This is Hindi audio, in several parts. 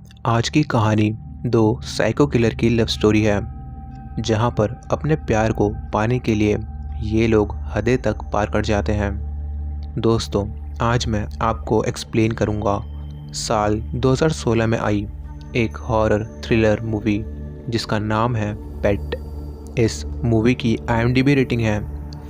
आज की कहानी दो साइको किलर की लव स्टोरी है, जहां पर अपने प्यार को पाने के लिए ये लोग हदें तक पार कर जाते हैं। दोस्तों, आज मैं आपको एक्सप्लेन करूंगा साल 2016 में आई एक हॉरर थ्रिलर मूवी जिसका नाम है पेट। इस मूवी की IMDb रेटिंग है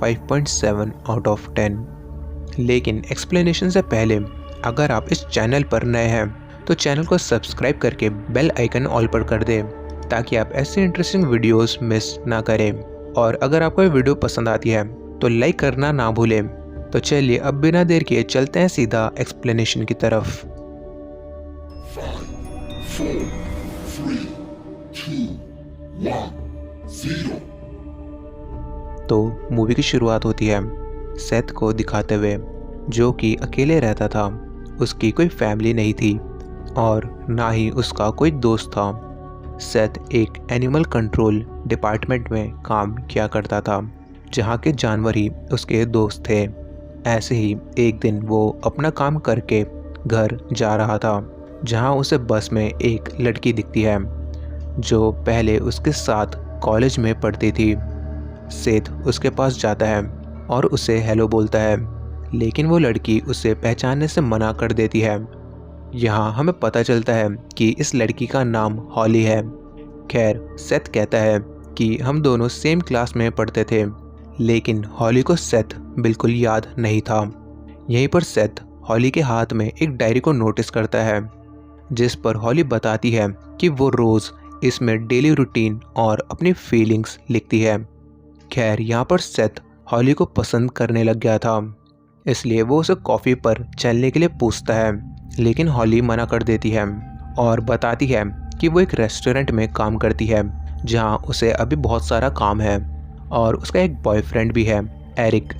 5.7 आउट ऑफ 10। लेकिन एक्सप्लेनेशन से पहले, अगर आप इस चैनल पर नए हैं तो चैनल को सब्सक्राइब करके बेल आइकन ऑल पर कर दें ताकि आप ऐसे इंटरेस्टिंग वीडियोस मिस ना करें। और अगर आपको ये वीडियो पसंद आती है तो लाइक करना ना भूलें। तो चलिए अब बिना देर किए चलते हैं सीधा एक्सप्लेनेशन की तरफ। 5, 4, 3, 2, 1, 0। तो मूवी की शुरुआत होती है सेथ को दिखाते हुए, जो कि अकेले रहता था। उसकी कोई फैमिली नहीं थी और ना ही उसका कोई दोस्त था। सेथ एक एनिमल कंट्रोल डिपार्टमेंट में काम किया करता था, जहाँ के जानवर ही उसके दोस्त थे। ऐसे ही एक दिन वो अपना काम करके घर जा रहा था, जहाँ उसे बस में एक लड़की दिखती है जो पहले उसके साथ कॉलेज में पढ़ती थी। सेथ उसके पास जाता है और उसे हेलो बोलता है, लेकिन वो लड़की उसे पहचानने से मना कर देती है। यहाँ हमें पता चलता है कि इस लड़की का नाम हॉली है। खैर, सेथ कहता है कि हम दोनों सेम क्लास में पढ़ते थे, लेकिन हॉली को सेथ बिल्कुल याद नहीं था। यहीं पर सेथ हॉली के हाथ में एक डायरी को नोटिस करता है, जिस पर हॉली बताती है कि वो रोज़ इसमें डेली रूटीन और अपनी फीलिंग्स लिखती है। खैर, यहाँ पर सेथ हॉली को पसंद करने लग गया था, इसलिए वो उसे कॉफ़ी पर चलने के लिए पूछता है, लेकिन हॉली मना कर देती है और बताती है कि वो एक रेस्टोरेंट में काम करती है, जहाँ उसे अभी बहुत सारा काम है और उसका एक बॉयफ्रेंड भी है, एरिक,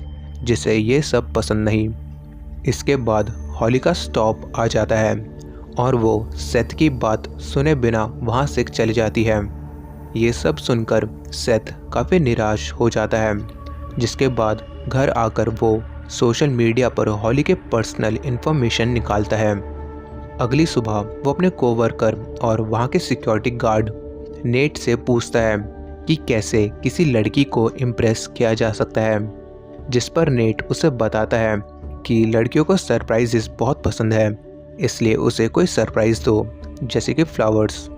जिसे ये सब पसंद नहीं। इसके बाद हॉली का स्टॉप आ जाता है और वो सेथ की बात सुने बिना वहाँ से चली जाती है। ये सब सुनकर सेथ काफ़ी निराश हो जाता है, जिसके बाद घर आकर वो सोशल मीडिया पर हॉली के पर्सनल इन्फॉर्मेशन निकालता है। अगली सुबह वो अपने कोवर्कर और वहाँ के सिक्योरिटी गार्ड नेट से पूछता है कि कैसे किसी लड़की को इम्प्रेस किया जा सकता है, जिस पर नेट उसे बताता है कि लड़कियों को सरप्राइजेस बहुत पसंद है, इसलिए उसे कोई सरप्राइज़ दो, जैसे कि फ्लावर्स।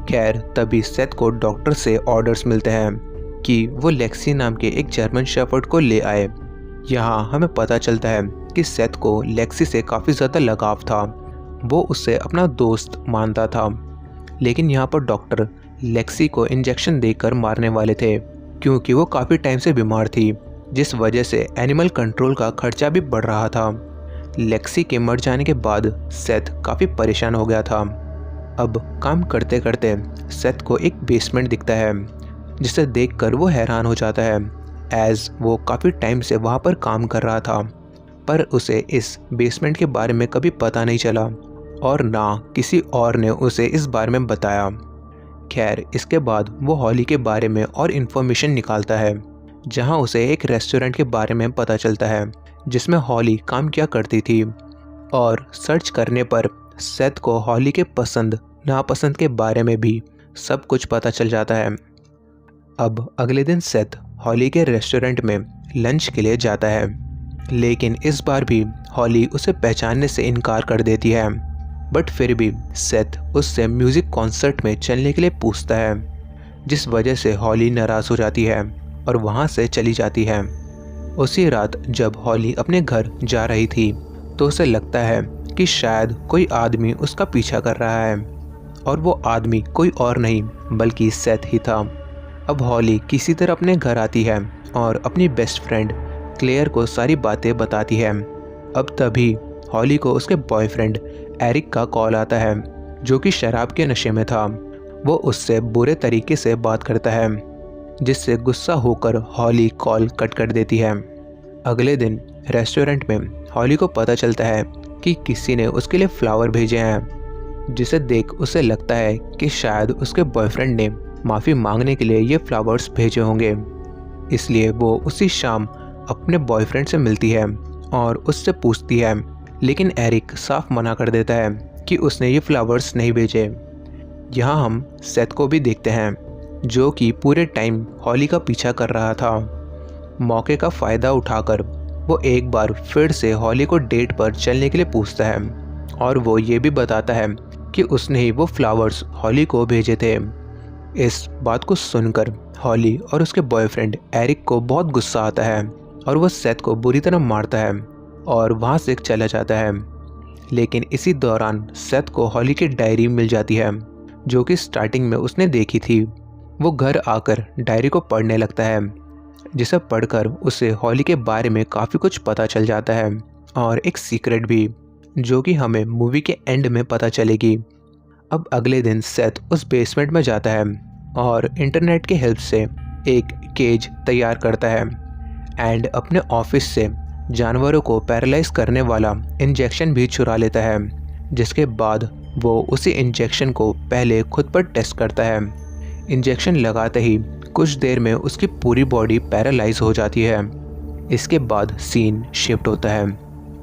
खैर, तभी सेथ को डॉक्टर से ऑर्डर्स मिलते हैं कि वो लेक्सी नाम के एक जर्मन शेफर्ड को ले आए। यहाँ हमें पता चलता है कि सेथ को लेक्सी से काफ़ी ज़्यादा लगाव था। वो उससे अपना दोस्त मानता था, लेकिन यहाँ पर डॉक्टर लेक्सी को इंजेक्शन देकर मारने वाले थे, क्योंकि वो काफ़ी टाइम से बीमार थी, जिस वजह से एनिमल कंट्रोल का खर्चा भी बढ़ रहा था। लेक्सी के मर जाने के बाद सेथ काफ़ी परेशान हो गया था। अब काम करते करते सेथ को एक बेसमेंट दिखता है, जिसे देखकर वो हैरान हो जाता है, एज वो काफ़ी टाइम से वहाँ पर काम कर रहा था, पर उसे इस बेसमेंट के बारे में कभी पता नहीं चला और ना किसी और ने उसे इस बारे में बताया। खैर, इसके बाद वो हॉली के बारे में और इन्फॉर्मेशन निकालता है, जहाँ उसे एक रेस्टोरेंट के बारे में पता चलता है जिसमें हॉली काम किया करती थी। और सर्च करने पर सेथ को हॉली के पसंद नापसंद के बारे में भी सब कुछ पता चल जाता है। अब अगले दिन सेथ हॉली के रेस्टोरेंट में लंच के लिए जाता है, लेकिन इस बार भी हॉली उसे पहचानने से इनकार कर देती है। बट फिर भी सेथ उससे म्यूज़िक कॉन्सर्ट में चलने के लिए पूछता है, जिस वजह से हॉली नाराज़ हो जाती है और वहाँ से चली जाती है। उसी रात जब हॉली अपने घर जा रही थी तो उसे लगता है कि शायद कोई आदमी उसका पीछा कर रहा है, और वो आदमी कोई और नहीं बल्कि सेथ ही था। अब हॉली किसी तरह अपने घर आती है और अपनी बेस्ट फ्रेंड क्लेयर को सारी बातें बताती है। अब तभी हॉली को उसके बॉयफ्रेंड एरिक का कॉल आता है, जो कि शराब के नशे में था। वो उससे बुरे तरीके से बात करता है, जिससे गुस्सा होकर हॉली कॉल कट कर देती है। अगले दिन रेस्टोरेंट में हॉली को पता चलता है कि किसी ने उसके लिए फ्लावर भेजे हैं, जिसे देख उसे लगता है कि शायद उसके बॉयफ्रेंड ने माफ़ी मांगने के लिए ये फ्लावर्स भेजे होंगे। इसलिए वो उसी शाम अपने बॉयफ्रेंड से मिलती है और उससे पूछती है, लेकिन एरिक साफ मना कर देता है कि उसने ये फ्लावर्स नहीं भेजे। यहाँ हम सेथ को भी देखते हैं, जो कि पूरे टाइम हॉली का पीछा कर रहा था। मौके का फ़ायदा उठाकर वो एक बार फिर से हॉली को डेट पर चलने के लिए पूछता है और वो ये भी बताता है कि उसने ही वो फ्लावर्स हॉली को भेजे थे। इस बात को सुनकर हॉली और उसके बॉयफ्रेंड एरिक को बहुत गुस्सा आता है और वो सेथ को बुरी तरह मारता है और वहाँ से चला जाता है। लेकिन इसी दौरान सेथ को हॉली की डायरी मिल जाती है, जो कि स्टार्टिंग में उसने देखी थी। वो घर आकर डायरी को पढ़ने लगता है, जिसे पढ़कर उसे हॉली के बारे में काफ़ी कुछ पता चल जाता है और एक सीक्रेट भी, जो कि हमें मूवी के एंड में पता चलेगी। अब अगले दिन सेथ उस बेसमेंट में जाता है और इंटरनेट के हेल्प से एक केज तैयार करता है एंड अपने ऑफिस से जानवरों को पैरालाइज करने वाला इंजेक्शन भी चुरा लेता है, जिसके बाद वो उसी इंजेक्शन को पहले खुद पर टेस्ट करता है। इंजेक्शन लगाते ही कुछ देर में उसकी पूरी बॉडी पैरालाइज हो जाती है। इसके बाद सीन शिफ्ट होता है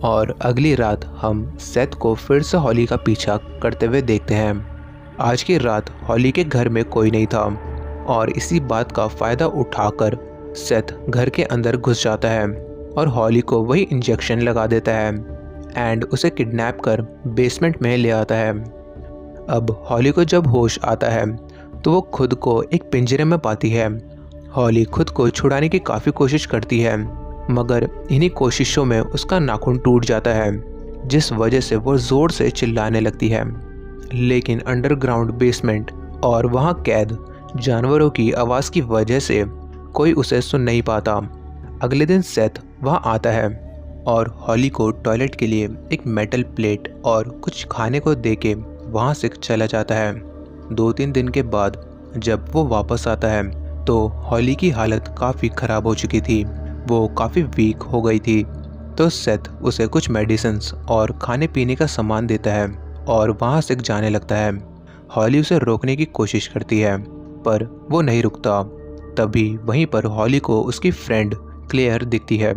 और अगली रात हम सेथ को फिर से हॉली का पीछा करते हुए देखते हैं। आज की रात हॉली के घर में कोई नहीं था और इसी बात का फ़ायदा उठाकर सेथ घर के अंदर घुस जाता है और हॉली को वही इंजेक्शन लगा देता है एंड उसे किडनैप कर बेसमेंट में ले आता है। अब हॉली को जब होश आता है तो वो खुद को एक पिंजरे में पाती है। हॉली खुद को छुड़ाने की काफ़ी कोशिश करती है, मगर इन्हीं कोशिशों में उसका नाखून टूट जाता है, जिस वजह से वो ज़ोर से चिल्लाने लगती है। लेकिन अंडरग्राउंड बेसमेंट और वहाँ कैद जानवरों की आवाज़ की वजह से कोई उसे सुन नहीं पाता। अगले दिन सेथ वहाँ आता है और हॉली को टॉयलेट के लिए एक मेटल प्लेट और कुछ खाने को देके वहाँ से चला जाता है। 2-3 दिन के बाद जब वो वापस आता है तो हॉली की हालत काफ़ी ख़राब हो चुकी थी। वो काफ़ी वीक हो गई थी। तो सेथ उसे कुछ मेडिसिन्स और खाने पीने का सामान देता है और वहाँ से जाने लगता है। हॉली उसे रोकने की कोशिश करती है पर वो नहीं रुकता। तभी वहीं पर हॉली को उसकी फ्रेंड क्लेयर दिखती है,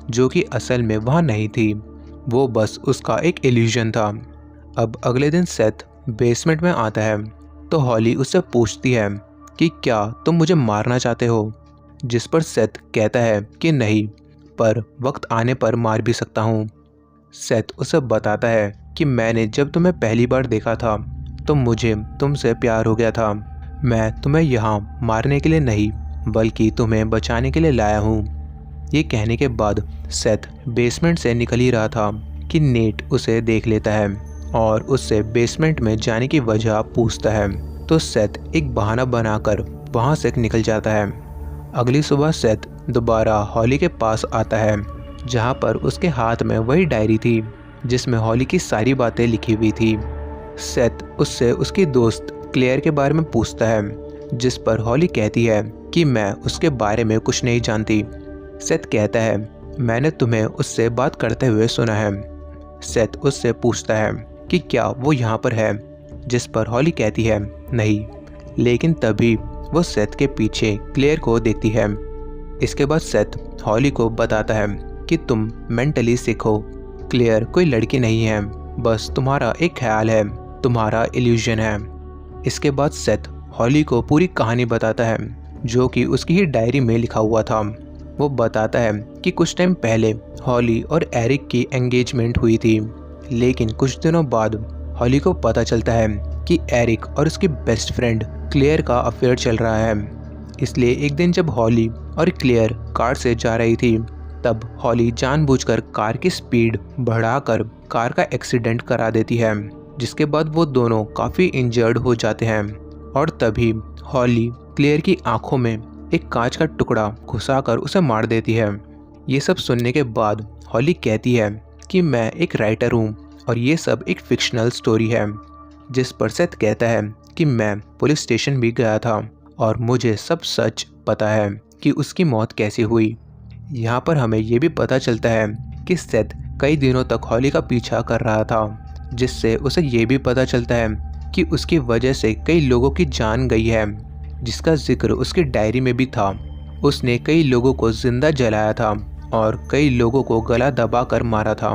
जो कि असल में वहाँ नहीं थी, वो बस उसका एक इल्यूजन था। अब अगले दिन सेथ बेसमेंट में आता है तो हॉली उससे पूछती है कि क्या तुम मुझे मारना चाहते हो, जिस पर सेथ कहता है कि नहीं, पर वक्त आने पर मार भी सकता हूँ। सेथ उसे बताता है कि मैंने जब तुम्हें पहली बार देखा था तो मुझे तुमसे प्यार हो गया था। मैं तुम्हें यहाँ मारने के लिए नहीं बल्कि तुम्हें बचाने के लिए लाया हूँ। ये कहने के बाद सेथ बेसमेंट से निकल ही रहा था कि नेट उसे देख लेता है और उससे बेसमेंट में जाने की वजह पूछता है तो सेथ एक बहाना बनाकर वहाँ से निकल जाता है। अगली सुबह सेथ दोबारा हॉली के पास आता है, जहाँ पर उसके हाथ में वही डायरी थी जिसमें हॉली की सारी बातें लिखी हुई थी। सेथ उससे उसकी दोस्त क्लेयर के बारे में पूछता है, जिस पर हॉली कहती है कि मैं उसके बारे में कुछ नहीं जानती। सेथ कहता है मैंने तुम्हें उससे बात करते हुए सुना है। सेथ उससे पूछता है कि क्या वो यहाँ पर है, जिस पर हॉली कहती है नहीं। लेकिन तभी वो सेथ के पीछे क्लेयर को देखती है। इसके बाद सेथ हॉली को बताता है कि तुम मेंटली सिक हो। क्लेयर कोई लड़की नहीं है, बस तुम्हारा एक ख्याल है, तुम्हारा इल्यूजन है। इसके बाद सेथ हॉली को पूरी कहानी बताता है, जो कि उसकी ही डायरी में लिखा हुआ था। वो बताता है कि कुछ टाइम पहले हॉली और एरिक की एंगेजमेंट हुई थी, लेकिन कुछ दिनों बाद हॉली को पता चलता है कि एरिक और उसकी बेस्ट फ्रेंड क्लेयर का अफेयर चल रहा है। इसलिए एक दिन जब हॉली और क्लेयर कार से जा रही थी, तब हॉली जानबूझकर कार की स्पीड बढ़ाकर कार का एक्सीडेंट करा देती है, जिसके बाद वो दोनों काफ़ी इंजर्ड हो जाते हैं। और तभी हॉली क्लेयर की आंखों में एक कांच का टुकड़ा घुसाकर उसे मार देती है। ये सब सुनने के बाद हॉली कहती है कि मैं एक राइटर हूँ और ये सब एक फिक्शनल स्टोरी है, जिस पर सेथ कहता है कि मैं पुलिस स्टेशन भी गया था और मुझे सब सच पता है कि उसकी मौत कैसे हुई। यहाँ पर हमें ये भी पता चलता है कि सेथ कई दिनों तक हॉली का पीछा कर रहा था, जिससे उसे ये भी पता चलता है कि उसकी वजह से कई लोगों की जान गई है, जिसका जिक्र उसकी डायरी में भी था। उसने कई लोगों को जिंदा जलाया था और कई लोगों को गला दबाकर मारा था।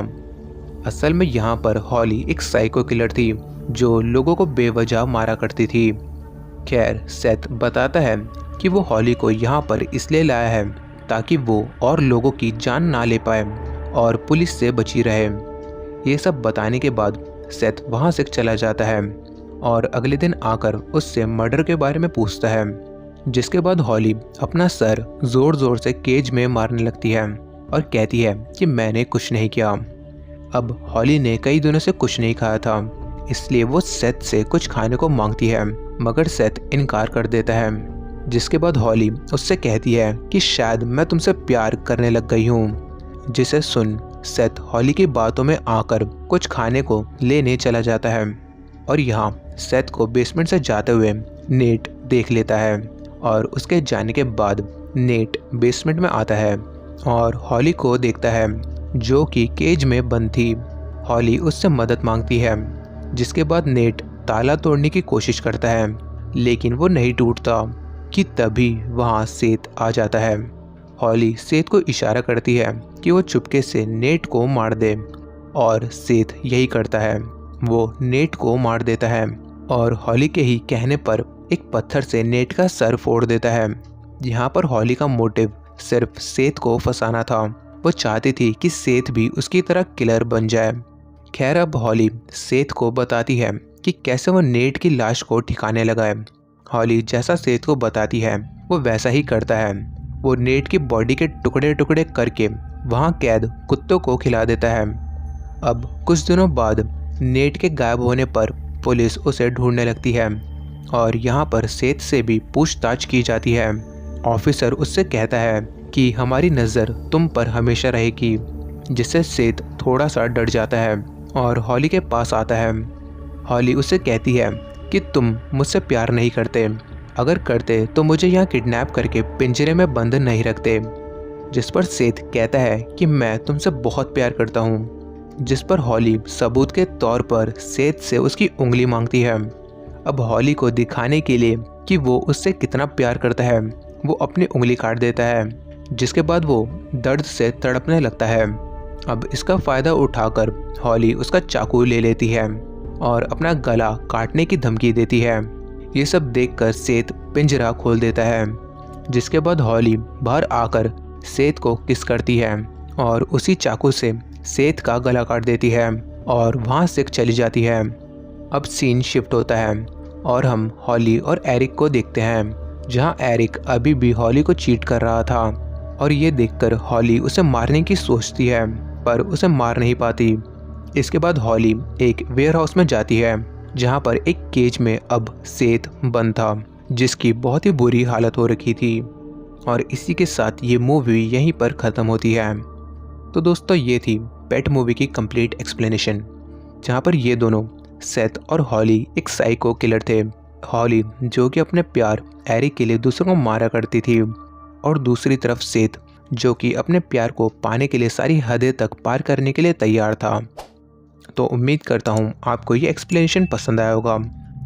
असल में यहाँ पर हॉली एक साइको किलर थी जो लोगों को बेवजह मारा करती थी। खैर, सेथ बताता है कि वो हॉली को यहाँ पर इसलिए लाया है ताकि वो और लोगों की जान ना ले पाए और पुलिस से बची रहे। ये सब बताने के बाद सेथ वहाँ से चला जाता है और अगले दिन आकर उससे मर्डर के बारे में पूछता है, जिसके बाद हॉली अपना सर जोर जोर से केज में मारने लगती है और कहती है कि मैंने कुछ नहीं किया। अब हॉली ने कई दिनों से कुछ नहीं खाया था, इसलिए वो सेथ से कुछ खाने को मांगती है, मगर सेथ इनकार कर देता है। जिसके बाद हॉली उससे कहती है कि शायद मैं तुमसे प्यार करने लग गई हूँ। जिसे सुन सेथ हॉली की बातों में आकर कुछ खाने को लेने चला जाता है और यहाँ सेथ को बेसमेंट से जाते हुए नेट देख लेता है और उसके जाने के बाद नेट बेसमेंट में आता है और हॉली को देखता है जो कि केज में बंद थी। हॉली उससे मदद मांगती है, जिसके बाद नेट ताला तोड़ने की कोशिश करता है लेकिन वो नहीं टूटता कि तभी वहाँ सेथ आ जाता है। हॉली सेथ को इशारा करती है कि वो चुपके से नेट को मार दे और सेथ यही करता है। वो नेट को मार देता है और हॉली के ही कहने पर एक पत्थर से नेट का सर फोड़ देता है। यहाँ पर हॉली का मोटिव सिर्फ सेथ को फंसाना था। वो चाहती थी कि सेथ भी उसकी तरह किलर बन जाए। खैर, अब हॉली सेथ को बताती है कि कैसे वो नेट की लाश को ठिकाने लगाए। हॉली जैसा सेथ को बताती है वो वैसा ही करता है। वो नेट की बॉडी के टुकड़े टुकड़े करके वहाँ कैद कुत्तों को खिला देता है। अब कुछ दिनों बाद नेट के गायब होने पर पुलिस उसे ढूंढने लगती है और यहाँ पर सेथ से भी पूछताछ की जाती है। ऑफिसर उससे कहता है कि हमारी नज़र तुम पर हमेशा रहेगी, जिससे सेथ थोड़ा सा डर जाता है और हॉली के पास आता है। हॉली उससे कहती है कि तुम मुझसे प्यार नहीं करते, अगर करते तो मुझे यहाँ किडनैप करके पिंजरे में बंद नहीं रखते। जिस पर सेथ कहता है कि मैं तुमसे बहुत प्यार करता हूँ, जिस पर हॉली सबूत के तौर पर सेथ से उसकी उंगली मांगती है। अब हॉली को दिखाने के लिए कि वो उससे कितना प्यार करता है, वो अपनी उंगली काट देता है, जिसके बाद वो दर्द से तड़पने लगता है। अब इसका फ़ायदा उठाकर हॉली उसका चाकू ले लेती है और अपना गला काटने की धमकी देती है। ये सब देखकर सेथ पिंजरा खोल देता है, जिसके बाद हॉली बाहर आकर सेथ को किस करती है और उसी चाकू से सेथ का गला काट देती है और वहाँ से चली जाती है। अब सीन शिफ्ट होता है और हम हॉली और एरिक को देखते हैं, जहाँ एरिक अभी भी हॉली को चीट कर रहा था और ये देखकर हॉली उसे मारने की सोचती है पर उसे मार नहीं पाती। इसके बाद हॉली एक वेयरहाउस में जाती है, जहाँ पर एक केज में अब सेथ बंद था, जिसकी बहुत ही बुरी हालत हो रखी थी। और इसी के साथ ये मूवी यहीं पर ख़त्म होती है। तो दोस्तों, ये थी पेट मूवी की कंप्लीट एक्सप्लेनेशन, जहाँ पर ये दोनों सेथ और हॉली एक साइको किलर थे। हॉली जो कि अपने प्यार एरिक के लिए दूसरों को मारा करती थी और दूसरी तरफ सेथ जो कि अपने प्यार को पाने के लिए सारी हदें तक पार करने के लिए तैयार था। तो उम्मीद करता हूँ आपको ये एक्सप्लेनेशन पसंद आया होगा।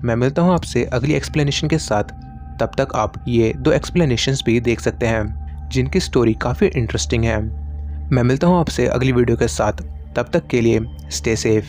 मैं मिलता हूँ आपसे अगली एक्सप्लेनेशन के साथ। तब तक आप ये 2 एक्सप्लेनेशंस भी देख सकते हैं, जिनकी स्टोरी काफ़ी इंटरेस्टिंग है। मैं मिलता हूँ आपसे अगली वीडियो के साथ। तब तक के लिए स्टे सेफ।